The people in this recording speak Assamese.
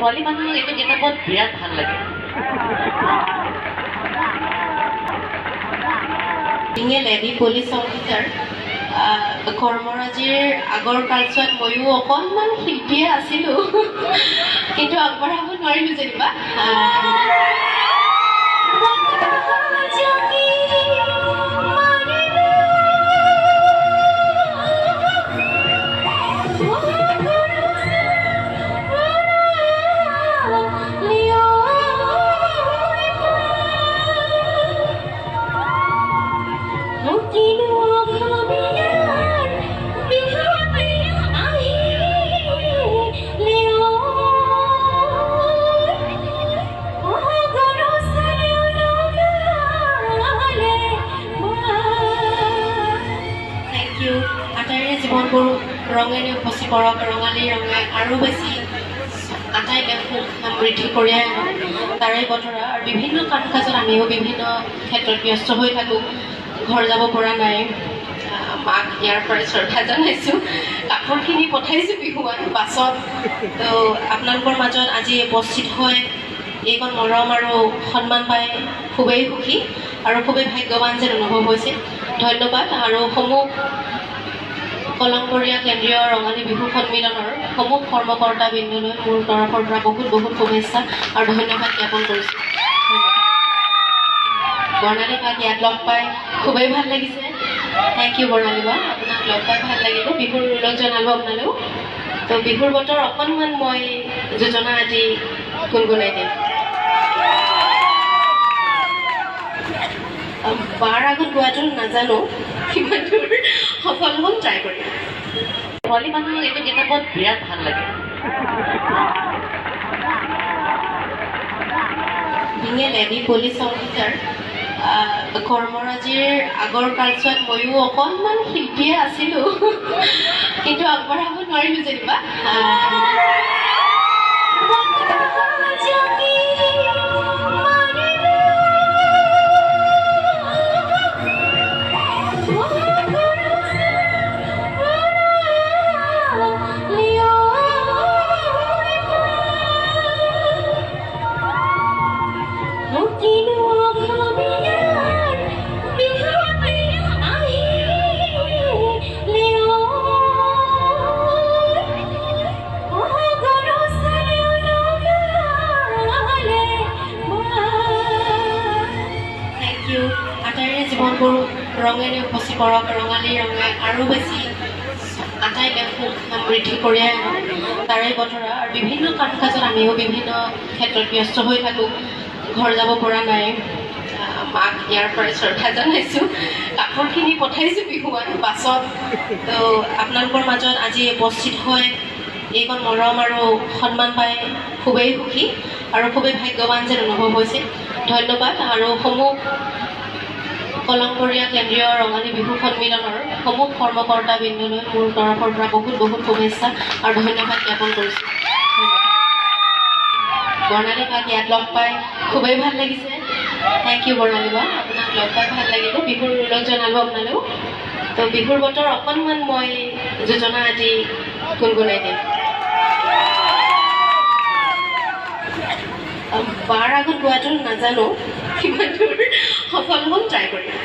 ছোৱালী মানুহৰ এইটো কিতাপত বিৰাট ভাল লাগে। Being a lady police officer, কৰ্মৰাজিৰ আগৰ কালছোৱাত ময়ো অকণমান শিল্পীয়ে আছিলোঁ, কিন্তু আগবঢ়াব নোৱাৰিলোঁ যেনিবা। আটাইৰে জীৱনবোৰ ৰঙেৰে উপচি পৰক, ৰঙালী ৰঙে আৰু বেছি আটাইলে সুখ সমৃদ্ধি কঢ়িয়াই আনক। তাৰে বতৰা আৰু বিভিন্ন কাম কাজত আমিও বিভিন্ন ক্ষেত্ৰত ব্যস্ত হৈ থাকোঁ, ঘৰ যাব পৰা নাই। মাক ইয়াৰ পৰাই শ্ৰদ্ধা জনাইছোঁ, কাপোৰখিনি পঠাইছোঁ বিহুৱান বাছত। তো আপোনালোকৰ মাজত আজি উপস্থিত হৈ এইকণ মৰম আৰু সন্মান পাই খুবেই সুখী আৰু খুবেই ভাগ্যৱান যেন অনুভৱ হৈছে। ধন্যবাদ। আৰু সমূহ কলংকৰীয়া কেন্দ্ৰীয় ৰঙালী বিহু সন্মিলনৰ সমূহ কৰ্মকৰ্তাবৃন্দলৈ মোৰ তৰফৰ পৰা বহুত বহুত শুভেচ্ছা আৰু ধন্যবাদ জ্ঞাপন কৰিছোঁ। বৰ্ণালী বাক ইয়াত লগ পাই খুবেই ভাল লাগিছে। থেংক ইউ বৰ্ণালী বা, আপোনাক লগ পাই ভাল লাগিলে। বিহুৰ ওলগ জনালোঁ আপোনালেও। তো বিহুৰ বতৰ অকণমান মই যোজনা আজি গুণগুণাই দিম। বাৰ আগত গোৱাটো নাজানো, কিমান দূৰ সফল হ'ম, ট্ৰাই কৰিম। ছোৱালী মানুহৰ এইটো কিতাপত বিৰাট ভাল লাগে। Being a lady police officer, কৰ্মৰাজিৰ আগৰ কালছোৱাত ময়ো অকণমান শিল্পীয়ে আছিলোঁ, কিন্তু আগবঢ়াব নোৱাৰিলোঁ যেনিবা। আটাইৰে জীৱনবোৰ ৰঙেৰে উপচি পৰক, ৰঙালী ৰঙে আৰু বেছি আটাইলে সুখ সমৃদ্ধি কঢ়িয়াই আনক। তাৰে বতৰা আৰু বিভিন্ন কাম কাজত আমিও বিভিন্ন ক্ষেত্ৰত ব্যস্ত হৈ থাকোঁ, ঘৰ যাব পৰা নাই। মাক ইয়াৰ পৰাই শ্ৰদ্ধা জনাইছোঁ, কাপোৰখিনি পঠাইছোঁ বিহুৱান বাছত। তো আপোনালোকৰ মাজত আজি উপস্থিত হৈ এইকণ মৰম আৰু সন্মান পাই খুবেই সুখী আৰু খুবেই ভাগ্যৱান যেন অনুভৱ হৈছে। ধন্যবাদ। আৰু সমূহ কলংকৰীয়া কেন্দ্ৰীয় ৰঙালী বিহু সন্মিলনৰ সমূহ কৰ্মকৰ্তাবৃন্দলৈ মোৰ তৰফৰ পৰা বহুত বহুত শুভেচ্ছা আৰু ধন্যবাদ জ্ঞাপন কৰিছোঁ। বৰ্ণালী বাক ইয়াত লগ পাই খুবেই ভাল লাগিছে। থেংক ইউ বৰ্ণালী বা, আপোনাক লগ পাই ভাল লাগিলে। বিহুৰ ওলগ জনালোঁ আপোনালেও। তো বিহুৰ বতৰ অকণমান মই যোজনা আজি গুণগুণাই দিম। বাৰ আগত গোৱাটো নাজানো, কিমান দূৰ সফল হ'ম, ট্ৰাই কৰিম।